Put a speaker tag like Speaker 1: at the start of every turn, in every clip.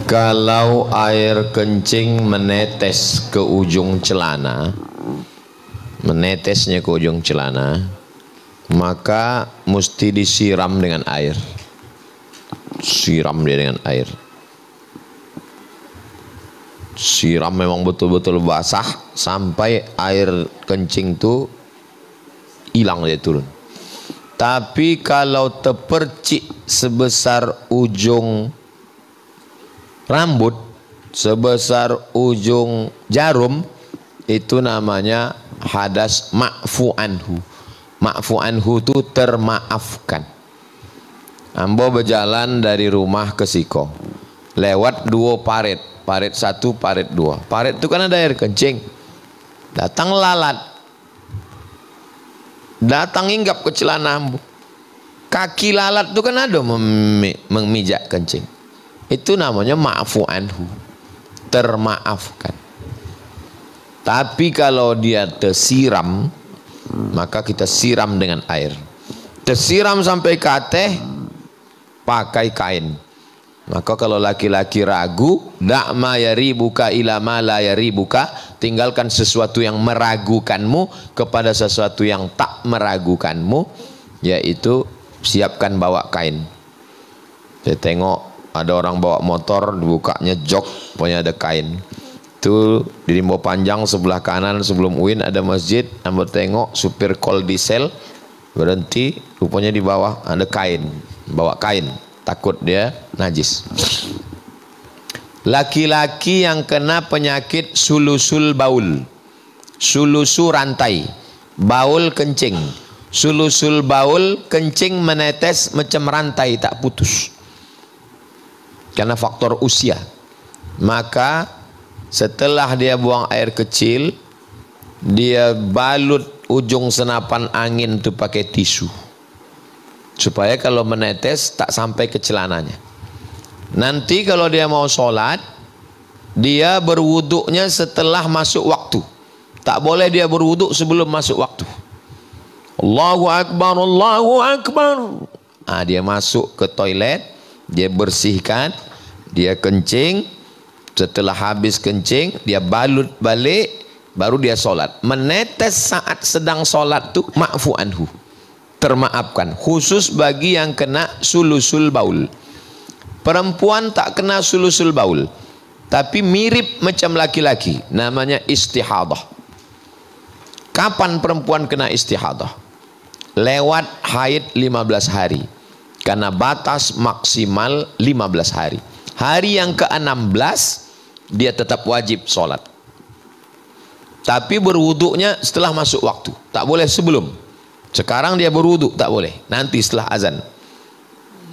Speaker 1: Kalau air kencing menetes ke ujung celana, menetesnya ke ujung celana, maka mesti disiram dengan air. Siram dia dengan air. Siram memang betul-betul basah sampai air kencing itu hilang, dia turun. Tapi kalau terpercik sebesar ujung rambut, sebesar ujung jarum, itu namanya hadas ma'fu anhu. Ma'fu anhu itu termaafkan. Ambo berjalan dari rumah ke Siko, lewat dua parit, parit satu, parit dua. Parit itu kan ada air kencing. Datang lalat, datang hinggap ke celana ambo. Kaki lalat itu kan ada memijak kencing. Itu namanya ma'fu anhu, termaafkan. Tapi kalau dia tersiram, maka kita siram dengan air. Tersiram sampai kateh, pakai kain. Maka kalau laki-laki ragu, da'ma yaribuka ila ma la yaribuka, tinggalkan sesuatu yang meragukanmu kepada sesuatu yang tak meragukanmu, yaitu siapkan bawa kain. Saya tengok ada orang bawa motor, dibukanya jok, pokoknya ada kain. Itu di Limbo Panjang sebelah kanan sebelum UIN ada masjid. Ambo tengok supir kol diesel berhenti, rupanya di bawah ada kain, bawa kain, takut dia najis. Laki-laki yang kena penyakit sulusul baul, sulusu rantai, baul kencing, sulusul baul, kencing menetes macam rantai tak putus karena faktor usia, maka setelah dia buang air kecil, dia balut ujung senapan angin itu pakai tisu supaya kalau menetes tak sampai ke celananya. Nanti kalau dia mau sholat, dia berwuduknya setelah masuk waktu. Tak boleh dia berwuduk sebelum masuk waktu. Allahu Akbar, Allahu Akbar. Dia masuk ke toilet, dia bersihkan, dia kencing. Setelah habis kencing, dia balut balik, baru dia sholat. Menetes saat sedang sholat tu ma'fu anhu, termaafkan. Khusus bagi yang kena sulusul baul. Perempuan tak kena sulusul baul, tapi mirip macam laki-laki, namanya istihadah. Kapan perempuan kena istihadah? Lewat haid 15 hari, karena batas maksimal 15 hari. Hari yang ke-16 dia tetap wajib sholat, tapi berwuduknya setelah masuk waktu, tak boleh sebelum. Sekarang dia berwuduk tak boleh, nanti setelah azan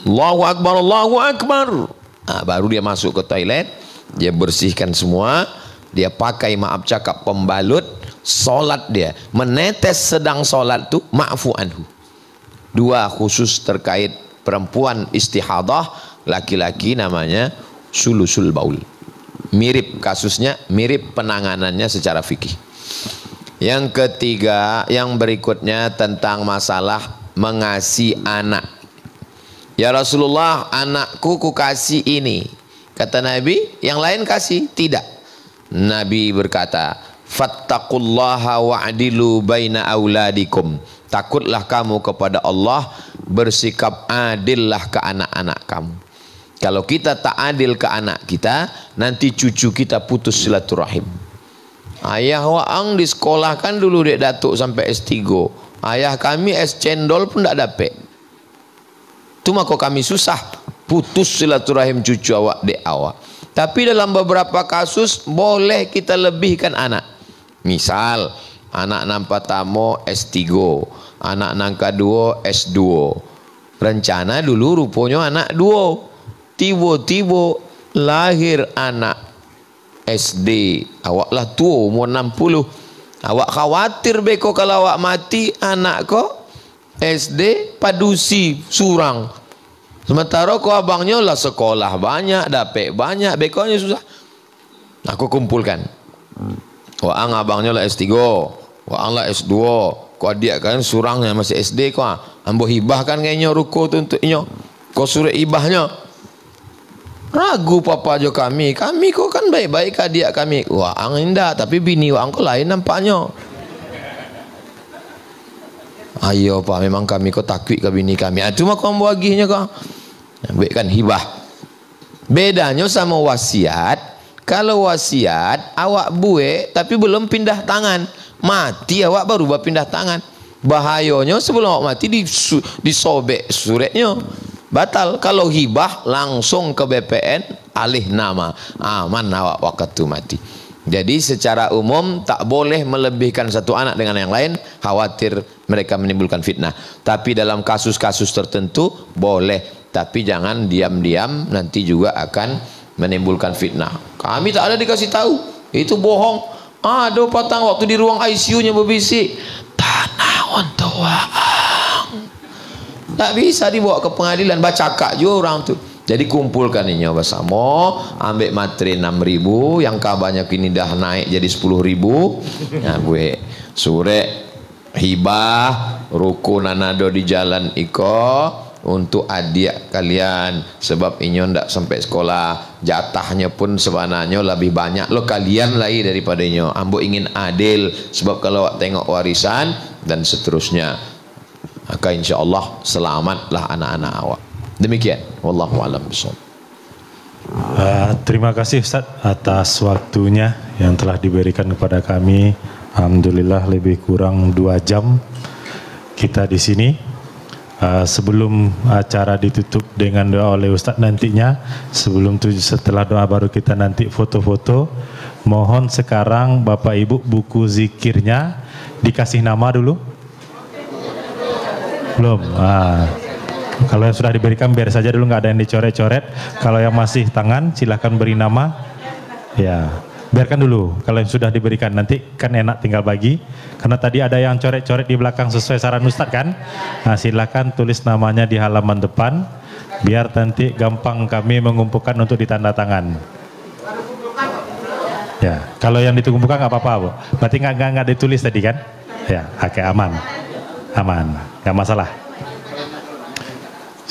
Speaker 1: Allahu Akbar, Allahu Akbar, baru dia masuk ke toilet, dia bersihkan semua, dia pakai maaf cakap pembalut, sholat dia. Menetes sedang sholat tu ma'fu anhu. Dua khusus terkait perempuan istihadah, laki-laki namanya sulusul baul. Mirip kasusnya, mirip penanganannya secara fikih. Yang ketiga, yang berikutnya tentang masalah mengasihi anak. Ya Rasulullah, anakku ku kasih ini. Kata Nabi, yang lain kasih? Tidak. Nabi berkata, fattaqullaha wa'adilu baina auladikum. Takutlah kamu kepada Allah, bersikap adillah ke anak-anak kamu. Kalau kita tak adil ke anak kita, nanti cucu kita putus silaturahim. Ayah waang di sekolah kan dulu dek datuk sampai S3. Ayah kami S cendol pun tak dapat. Tu maka kami susah putus silaturahim cucu awak dek awak. Tapi dalam beberapa kasus boleh kita lebihkan anak. Misal anak nang pertama S3, anak nang kedua S2. Rencana dulu rupanya anak 2. Tiba-tiba lahir anak SD, awaklah tua umur 60. Awak khawatir beko kalau awak mati, anak kau SD padusi surang. Sementara kau abangnya lah sekolah banyak, dapat banyak, bekonya susah. Aku kumpulkan. Waang abangnya lah S3, waang lah S2. Kau adik kan surangnya masih SD kau. Ambo hibahkan kayaknya ruko tu untuknya. Kau suruh ibahnya. Ragu papa jo kami kok kan baik-baik adik kami. Wah, indah tapi bini wang kok lain nampaknya. Ayo pak, memang kami kok takut ke bini kami. Itu mah kau baginya kok. Baik kan hibah. Bedanya sama wasiat. Kalau wasiat awak buat tapi belum pindah tangan, mati awak baru pindah tangan. Bahayanya sebelum awak mati disobek suratnya. Batal. Kalau hibah langsung ke BPN alih nama, aman awak waktu mati. Jadi secara umum tak boleh melebihkan satu anak dengan yang lain, khawatir mereka menimbulkan fitnah. Tapi dalam kasus-kasus tertentu boleh, tapi jangan diam-diam nanti juga akan menimbulkan fitnah. Kami tak ada dikasih tahu, itu bohong. Ada patang waktu di ruang ICU-nya berbisik, tanah untuk tak bisa dibawa ke pengadilan, baca cakap juga orang tu. Jadi kumpulkan ini bersama, ambil materi 6.000, yang kabarnya kini dah naik jadi 10.000. Nah, gue sore hibah rukun anado di jalan iko untuk adik kalian, sebab inyo ndak sampai sekolah, jatahnya pun sebenarnya lebih banyak lo kalian lagi daripada inyo. Ambo ingin adil, sebab kalau tengok warisan dan seterusnya, maka insyaallah selamatlah anak-anak awak. Demikian, wallahu a'lam bishawab.
Speaker 2: Terima kasih Ustaz atas waktunya yang telah diberikan kepada kami. Alhamdulillah lebih kurang 2 jam kita di sini. Sebelum acara ditutup dengan doa oleh Ustaz nantinya, sebelum itu setelah doa baru kita nanti foto-foto. Mohon sekarang Bapak Ibu buku zikirnya dikasih nama dulu. Belum. Kalau yang sudah diberikan biar saja dulu, nggak ada yang dicoret-coret. Kalau yang masih tangan silahkan beri nama. Ya, biarkan dulu. Kalau yang sudah diberikan nanti kan enak tinggal bagi. Karena tadi ada yang coret-coret di belakang sesuai saran Ustadz kan. Nah, silahkan tulis namanya di halaman depan. Biar nanti gampang kami mengumpulkan untuk ditanda tangan. Ya, kalau yang dikumpulkan nggak apa-apa, Bu. Berarti nggak ditulis tadi kan? Ya, oke, aman, nggak masalah.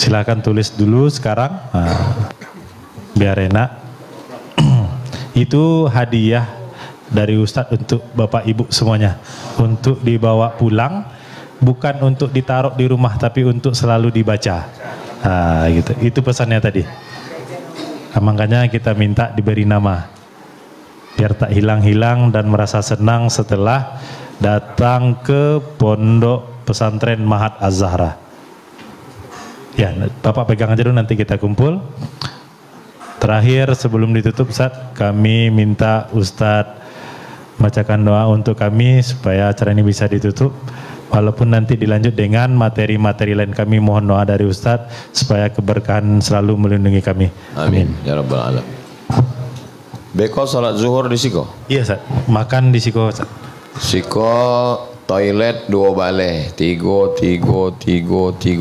Speaker 2: Silakan tulis dulu sekarang, biar enak. Itu hadiah dari Ustadz untuk Bapak Ibu semuanya, untuk dibawa pulang, bukan untuk ditaruh di rumah, tapi untuk selalu dibaca. Gitu. Itu pesannya tadi. Makanya kita minta diberi nama, biar tak hilang-hilang dan merasa senang setelah datang ke Pondok Pesantren Mahat Az-Zahra. Ya, Bapak pegang aja dulu, nanti kita kumpul. Terakhir sebelum ditutup Ustaz, kami minta Ustadz bacakan doa untuk kami supaya acara ini bisa ditutup. Walaupun nanti dilanjut dengan materi-materi lain, kami mohon doa dari Ustadz supaya keberkahan selalu melindungi kami.
Speaker 1: Amin. Ya Rabbal Alamin. Beko salat zuhur di siko?
Speaker 2: Iya Ustaz, makan di siko Ustaz. Siko
Speaker 1: toilet 2 balai, 3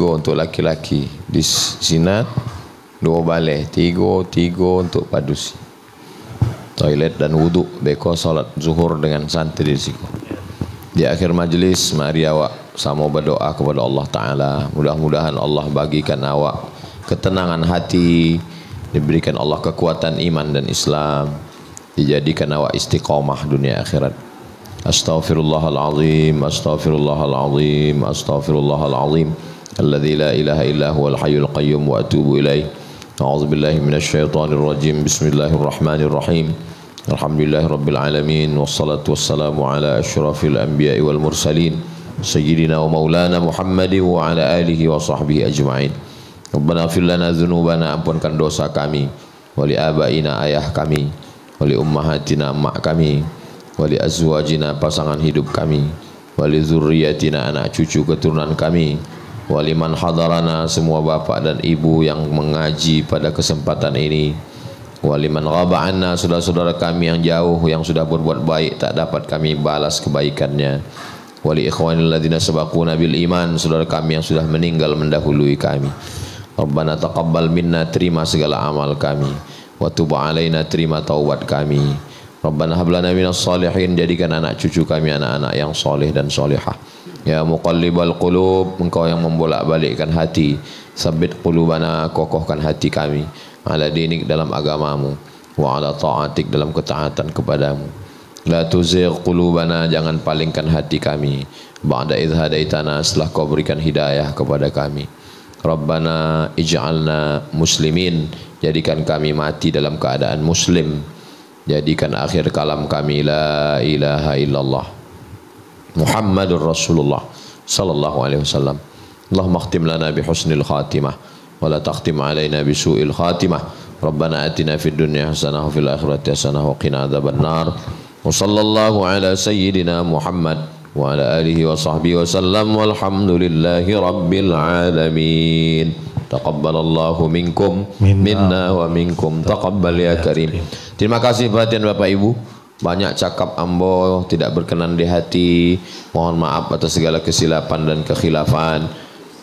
Speaker 1: untuk laki-laki. Di Sinat 2 balai, 3 untuk padusi. Toilet dan wudhu, beko salat zuhur dengan santri di siko. Di akhir majlis, mari awak sama berdoa kepada Allah Ta'ala. Mudah-mudahan Allah bagikan awak ketenangan hati, diberikan Allah kekuatan iman dan Islam, dijadikan awak istiqomah dunia akhirat. Astaghfirullahalazim, astaghfirullahalazim, astaghfirullahalazim, alladzi la ilaha illa huwal hayyul qayyum wa atubu ilaih. A'udzubillahi minasyaitonir rajim. Bismillahirrahmanirrahim. Alhamdulillahirabbil alamin, wassalatu wassalamu ala asyrafil anbiya'i wal mursalin, sayyidina wa maulana Muhammadin wa ala alihi wa sahbihi ajma'in. Rabbana ighfir lana dzunubana, ampunkan dosa kami, wali abaina, ayah kami, wali ummahatina, emak kami, wali azwajina, pasangan hidup kami, wali zurriyatina, anak cucu keturunan kami, wali man hadarana, semua bapak dan ibu yang mengaji pada kesempatan ini, wali man ghaba anna, saudara-saudara kami yang jauh yang sudah berbuat baik tak dapat kami balas kebaikannya, wali ikhwanil ladzina sabaquna bil iman, saudara kami yang sudah meninggal mendahului kami. Rabbana taqabbal minna, terima segala amal kami, wa tub alaina, terima taubat kami. Rabbana hab lana minas salihin, jadikan anak cucu kami anak-anak yang soleh dan solehah. Ya muqallibal qulub, engkau yang membolak-balikkan hati, sabit qulubana, kokohkan hati kami, ala dinik dalam agamamu, wa ala ta'atik dalam ketaatan kepadamu. La tuzigh qulubana, jangan palingkan hati kami, ba'da idh hadaitana, setelah kau berikan hidayah kepada kami. Rabbana ij'alna muslimin, jadikan kami mati dalam keadaan muslim. Jadikan akhir kalam kami la ilaha illallah Muhammadur Rasulullah sallallahu alaihi wasallam. Allahumma khtim lana bi husnil khatimah wa la takhtim alaina bi su'il khatimah. Rabbana atina fid dunya hasanah wa fil akhirati hasanah wa qina adzabannar. Wa sallallahu ala sayyidina Muhammad wa ala alihi wa sahbihi wa sallam walhamdulillahi rabbil alamin. Taqabbalallahu minkum minna wa minkum taqabbal ya karim. Terima kasih perhatian Bapak Ibu. Banyak cakap ambo tidak berkenan di hati. Mohon maaf atas segala kesilapan dan kekhilafan.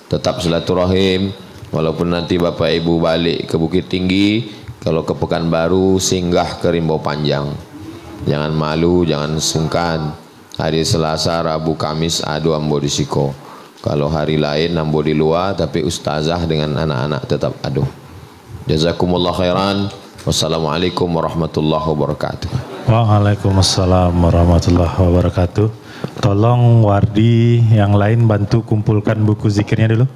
Speaker 1: Tetap silaturahim. Walaupun nanti Bapak Ibu balik ke Bukit Tinggi, kalau ke Pekanbaru singgah ke Rimau Panjang. Jangan malu, jangan sungkan. Hari Selasa, Rabu, Kamis adu ambo di Siko. Kalau hari lain ambo di luar, tapi ustazah dengan anak-anak tetap adu. Jazakumullah khairan. Wassalamualaikum warahmatullahi wabarakatuh.
Speaker 2: Waalaikumsalam warahmatullahi wabarakatuh. Tolong Wardi yang lain bantu kumpulkan buku zikirnya dulu.